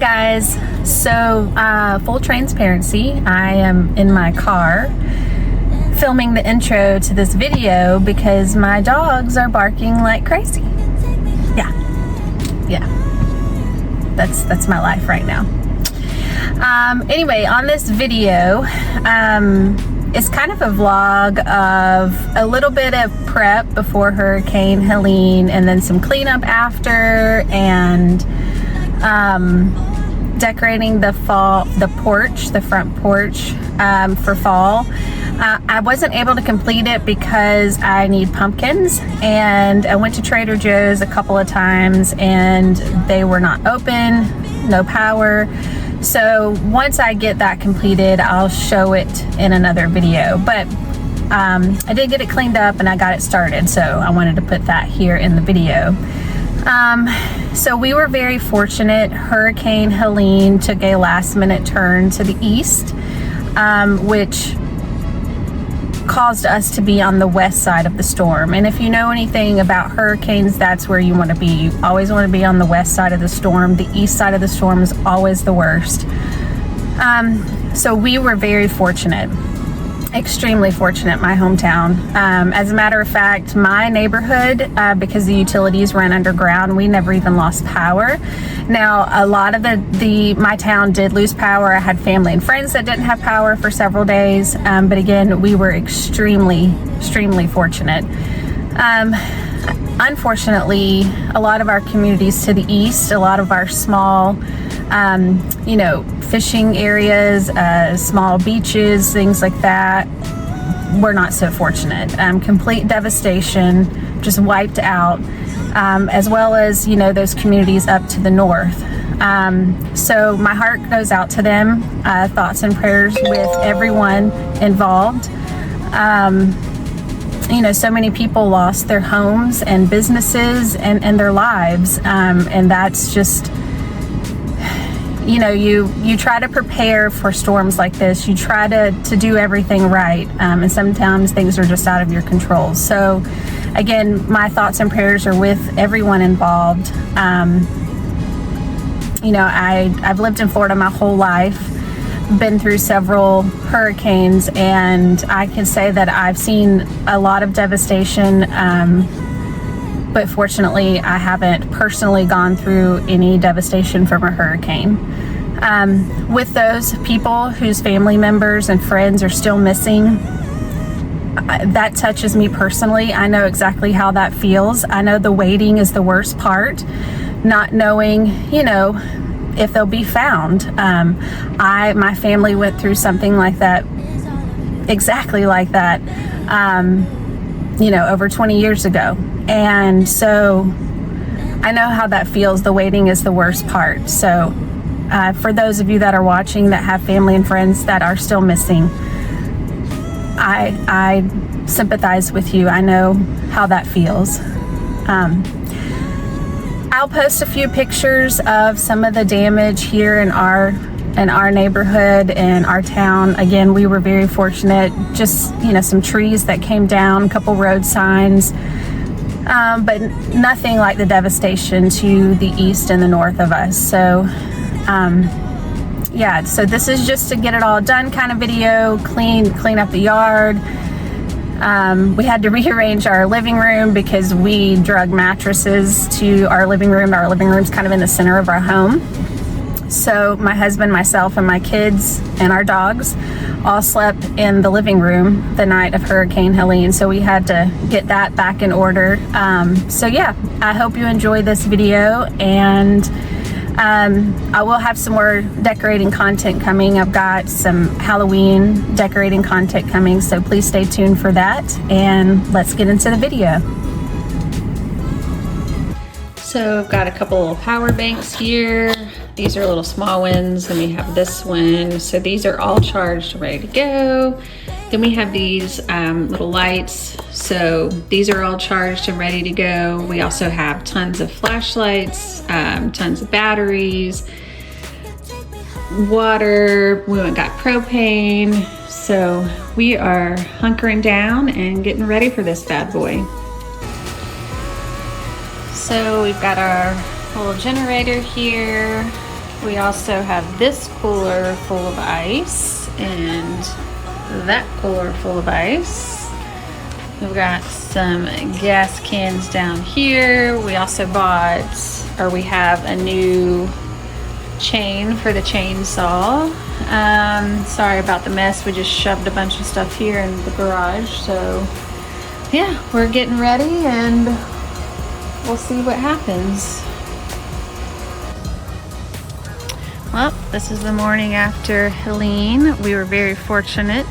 guys, so full transparency, I am in my car filming the intro to this video because my dogs are barking like crazy. Yeah, that's my life right now. Anyway, on this video, it's kind of a vlog of a little bit of prep before Hurricane Helene and then some cleanup after, and decorating the front porch for fall. I wasn't able to complete it because I need pumpkins, and I went to Trader Joe's a couple of times and they were not open, no power. So once I get that completed, I'll show it in another video. But I did get it cleaned up and I got it started, so I wanted to put that here in the video. So we were very fortunate. Hurricane Helene took a last minute turn to the east, which caused us to be on the west side of the storm. And if you know anything about hurricanes, that's where you want to be. You always want to be on the west side of the storm. The east side of the storm is always the worst. So we were very fortunate. Extremely fortunate, my hometown. As a matter of fact, my neighborhood, because the utilities ran underground, we never even lost power. Now, a lot of my town did lose power. I had family and friends that didn't have power for several days, but again, we were extremely fortunate. Unfortunately, a lot of our communities to the east, a lot of our small fishing areas, small beaches, things like that, we're not so fortunate. Complete devastation, just wiped out, as well as, those communities up to the north. So my heart goes out to them. Thoughts and prayers with everyone involved. So many people lost their homes and businesses and their lives, and that's just, you try to prepare for storms like this. You try to do everything right, and sometimes things are just out of your control. So again, my thoughts and prayers are with everyone involved. I've lived in Florida my whole life, been through several hurricanes, and I can say that I've seen a lot of devastation, but fortunately I haven't personally gone through any devastation from a hurricane. With those people whose family members and friends are still missing, that touches me personally. I know exactly how that feels. I know the waiting is the worst part, not knowing, if they'll be found. My family went through something like that, exactly like that, over 20 years ago. And so I know how that feels. The waiting is the worst part. So for those of you that are watching that have family and friends that are still missing, I sympathize with you. I know how that feels. I'll post a few pictures of some of the damage here in our neighborhood and our town. Again, we were very fortunate. Just, some trees that came down, a couple road signs, but nothing like the devastation to the east and the north of us. So, so this is just to get it all done kind of video, clean up the yard. We had to rearrange our living room because we drug mattresses to our living room. Our living room's kind of in the center of our home. So my husband, myself, and my kids and our dogs all slept in the living room the night of Hurricane Helene. So we had to get that back in order. I hope you enjoy this video, and I will have some more decorating content coming. I've got some Halloween decorating content coming, so please stay tuned for that, and let's get into the video. So I've got a couple of power banks here. These are little small ones, and we have this one. So these are all charged, ready to go. Then we have these little lights. So these are all charged and ready to go. We also have tons of flashlights, tons of batteries, water. We got propane. So we are hunkering down and getting ready for this bad boy. So we've got our little generator here. We also have this cooler full of ice and that cooler full of ice. We've got some gas cans down here. We also bought, or we have a new chain for the chainsaw. Sorry about the mess. We just shoved a bunch of stuff here in the garage. So yeah, we're getting ready and we'll see what happens. Well, this is the morning after Helene. We were very fortunate.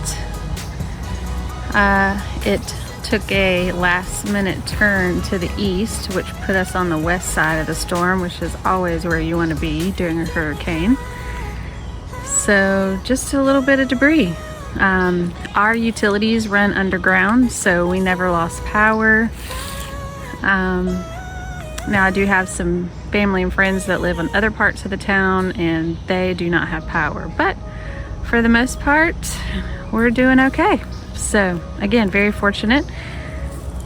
It took a last minute turn to the east, which put us on the west side of the storm, which is always where you want to be during a hurricane. So just a little bit of debris. Our utilities run underground, so we never lost power. Now I do have some family and friends that live in other parts of the town and they do not have power, but for the most part we're doing okay. So again, very fortunate,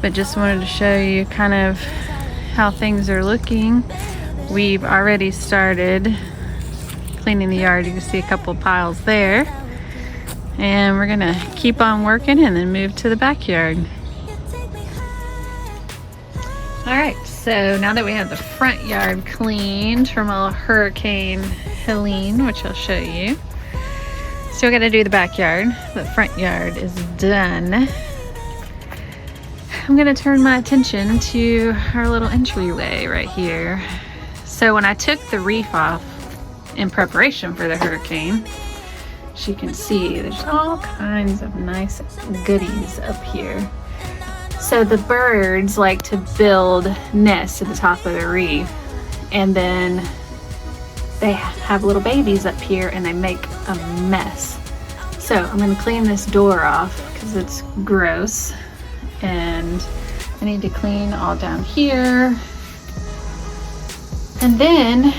but just wanted to show you kind of how things are looking. We've already started cleaning the yard. You can see a couple of piles there, and we're gonna keep on working and then move to the backyard. All right, so now that we have the front yard cleaned from a Hurricane Helene, which I'll show you, still got to do the backyard, but front yard is done. I'm gonna turn my attention to our little entryway right here. So when I took the reef off in preparation for the hurricane, as you can see, there's all kinds of nice goodies up here. So the birds like to build nests at the top of the reef, and then they have little babies up here and they make a mess. So I'm going to clean this door off because it's gross, and I need to clean all down here. And then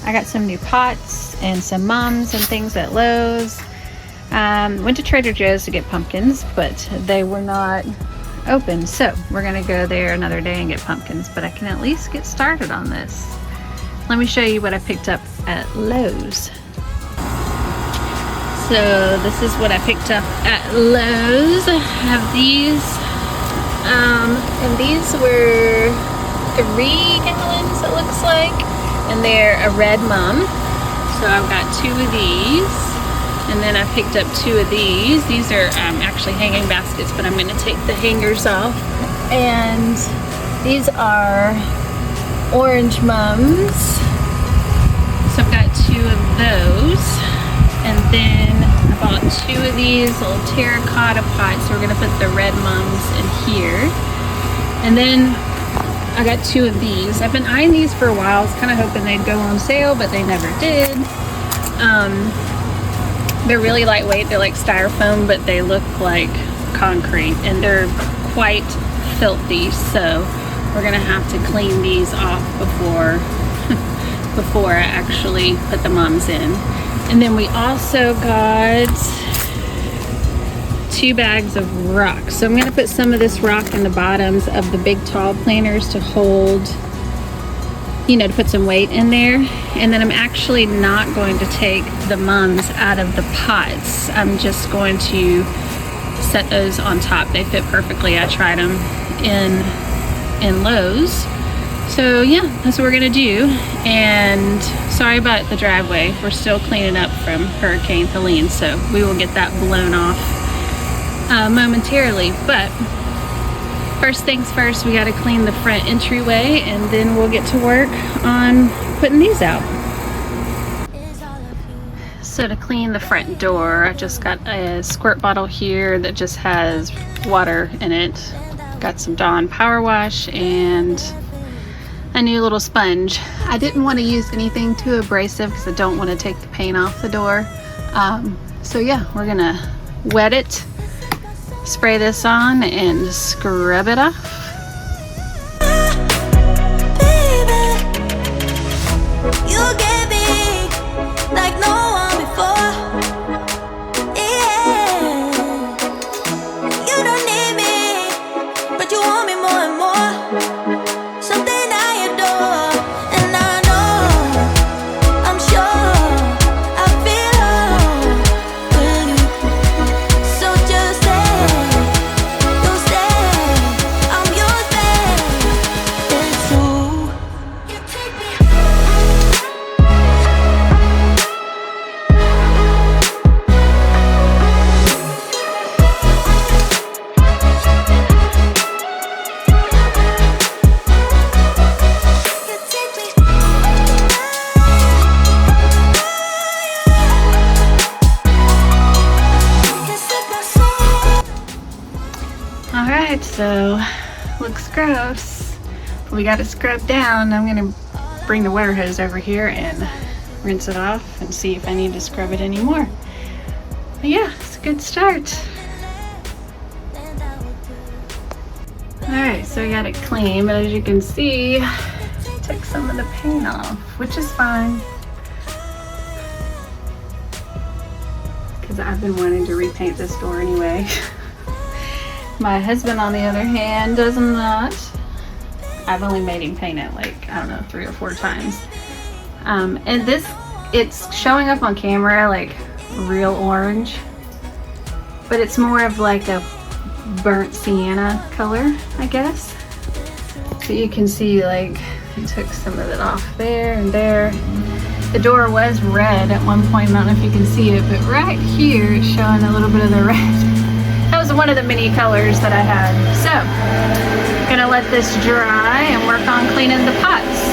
I got some new pots and some mums and things at Lowe's. Went to Trader Joe's to get pumpkins, but they were not open, so we're gonna go there another day and get pumpkins, but I can at least get started on this. Let me show you what I picked up at Lowe's. So this is what I picked up at Lowe's. I have these, and these were 3 gallons, it looks like, and they're a red mum. So I've got 2 of these. And then I picked up 2 of these. These are actually hanging baskets, but I'm going to take the hangers off. And these are orange mums. So I've got 2 of those. And then I bought 2 of these little terracotta pots. So we're going to put the red mums in here. And then I got 2 of these. I've been eyeing these for a while. I was kind of hoping they'd go on sale, but they never did. They're really lightweight. They're like styrofoam, but they look like concrete, and they're quite filthy. So we're gonna have to clean these off before before I actually put the mums in. And then we also got 2 bags of rock. So I'm gonna put some of this rock in the bottoms of the big tall planters to hold, you know, to put some weight in there. And then I'm actually not going to take the mums out of the pots. I'm just going to set those on top. They fit perfectly. I tried them in Lowe's. So yeah, that's what we're gonna do. And sorry about the driveway. We're still cleaning up from Hurricane Helene, so we will get that blown off momentarily. But first things first, we got to clean the front entryway, and then we'll get to work on putting these out. So to clean the front door, I just got a squirt bottle here that just has water in it. Got some Dawn Power Wash and a new little sponge. I didn't want to use anything too abrasive because I don't want to take the paint off the door. So yeah, we're gonna wet it, spray this on, and scrub it off. Something I adore, and I know I'm sure right, so looks gross. We got it scrubbed down. I'm gonna bring the water hose over here and rinse it off and see if I need to scrub it anymore. But yeah, it's a good start. Alright, so we got it clean, but as you can see, took some of the paint off, which is fine. Because I've been wanting to repaint this door anyway. My husband, on the other hand, does not. I've only made him paint it like, I don't know, 3 or 4 times. And this, it's showing up on camera like real orange, but it's more of like a burnt sienna color, I guess. So you can see like I took some of it off there and there. The door was red at one point, I don't know if you can see it, but right here it's showing a little bit of the red. That was one of the many colors that I had. So I'm gonna let this dry and work on cleaning the pots.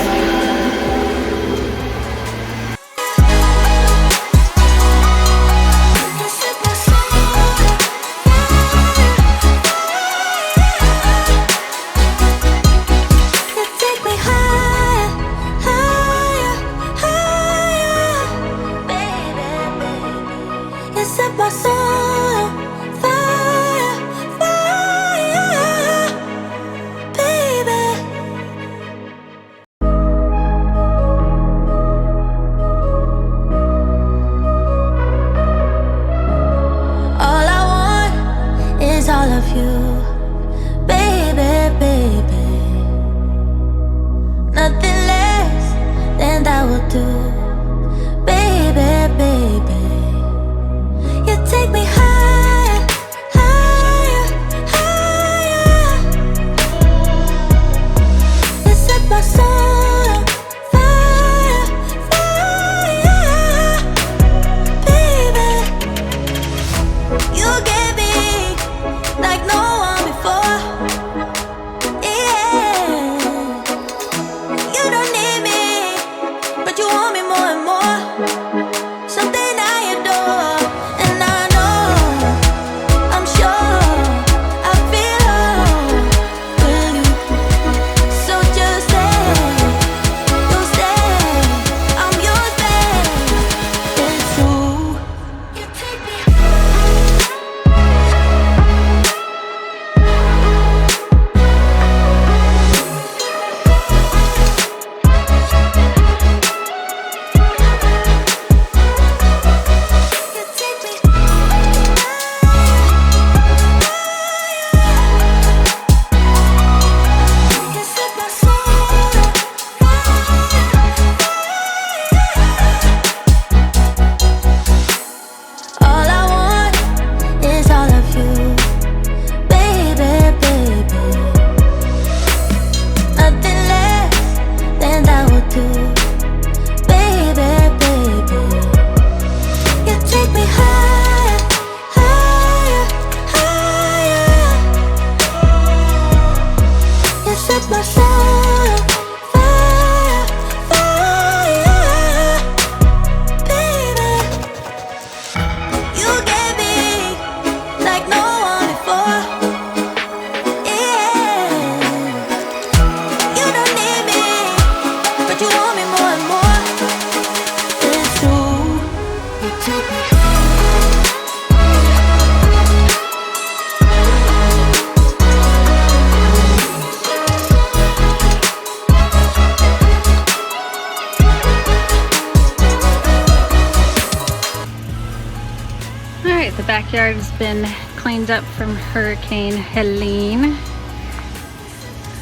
The backyard has been cleaned up from Hurricane Helene.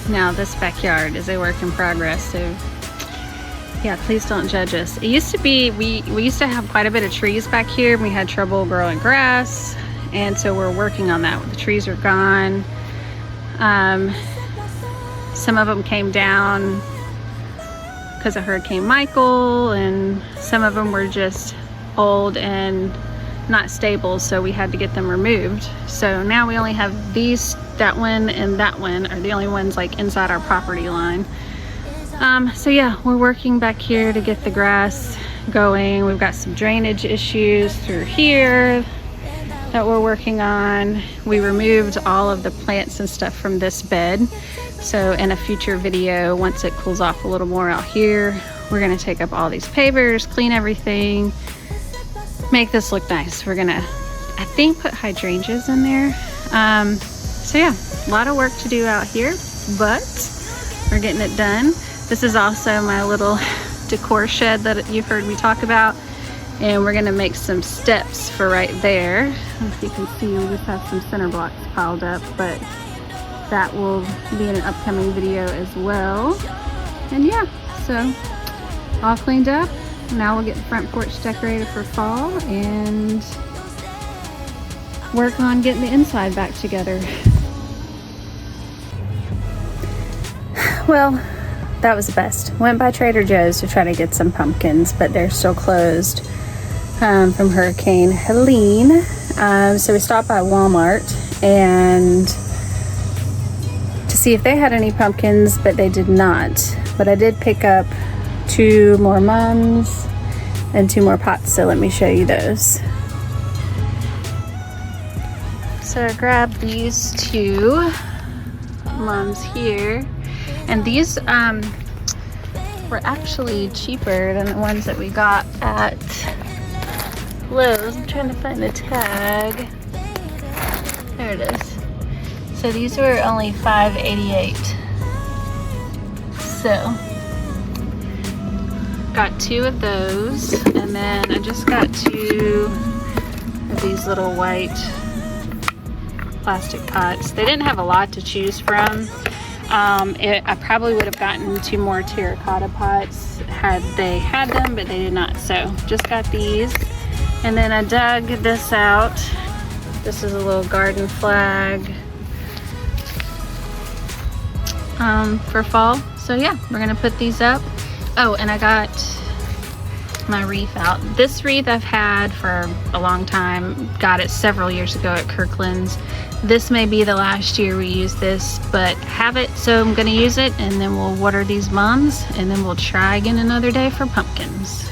Now this backyard is a work in progress, so yeah, please don't judge us. It used to be, we used to have quite a bit of trees back here. We had trouble growing grass, and so we're working on that. The trees are gone. Some of them came down because of Hurricane Michael, and some of them were just old and not stable, so we had to get them removed. So now we only have these, that one and that one are the only ones like inside our property line. So yeah, we're working back here to get the grass going. We've got some drainage issues through here that we're working on. We removed all of the plants and stuff from this bed. So in a future video, once it cools off a little more out here, we're gonna take up all these pavers, clean everything, make this look nice. We're gonna, I think, put hydrangeas in there. So yeah, a lot of work to do out here, but we're getting it done. This is also my little decor shed that you've heard me talk about. And we're gonna make some steps for right there. I don't know if you can see, we just have some center blocks piled up, but that will be in an upcoming video as well. And yeah, so all cleaned up. Now we'll get the front porch decorated for fall and work on getting the inside back together. Well, that was the best. Went by Trader Joe's to try to get some pumpkins, but they're still closed from Hurricane Helene. So we stopped by Walmart and to see if they had any pumpkins, but they did not. But I did pick up 2 more mums and 2 more pots, so let me show you those. So I grabbed these 2 mums here, and these were actually cheaper than the ones that we got at Lowe's. I'm trying to find the tag. There it is. So these were only $5.88. So got 2 of those, and then I just got 2 of these little white plastic pots. They didn't have a lot to choose from. I probably would have gotten 2 more terracotta pots had they had them, but they did not. So just got these. And then I dug this out. This is a little garden flag for fall. So yeah, we're gonna put these up. Oh, and I got my wreath out. This wreath I've had for a long time. Got it several years ago at Kirkland's. This may be the last year we use this, but have it, so I'm gonna use it, and then we'll water these mums, and then we'll try again another day for pumpkins.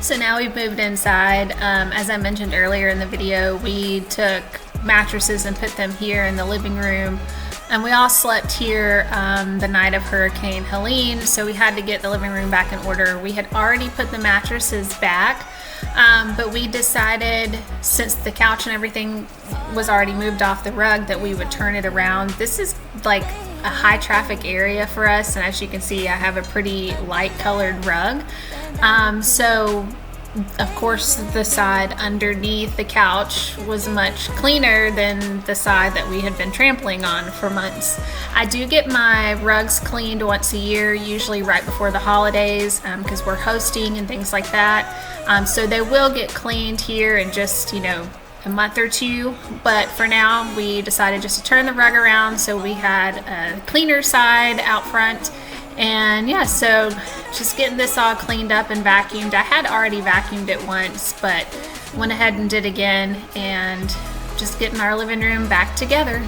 So now we've moved inside. As I mentioned earlier in the video, we took mattresses and put them here in the living room. And we all slept here the night of Hurricane Helene, so we had to get the living room back in order. We had already put the mattresses back, but we decided, since the couch and everything was already moved off the rug, that we would turn it around. This is like a high traffic area for us, and as you can see, I have a pretty light colored rug. So of course the side underneath the couch was much cleaner than the side that we had been trampling on for months. I do get my rugs cleaned once a year, usually right before the holidays, because we're hosting and things like that. So they will get cleaned here in just, a month or two, but for now we decided just to turn the rug around, so we had a cleaner side out front And yeah, so just getting this all cleaned up and vacuumed. I had already vacuumed it once, but went ahead and did again, and just getting our living room back together.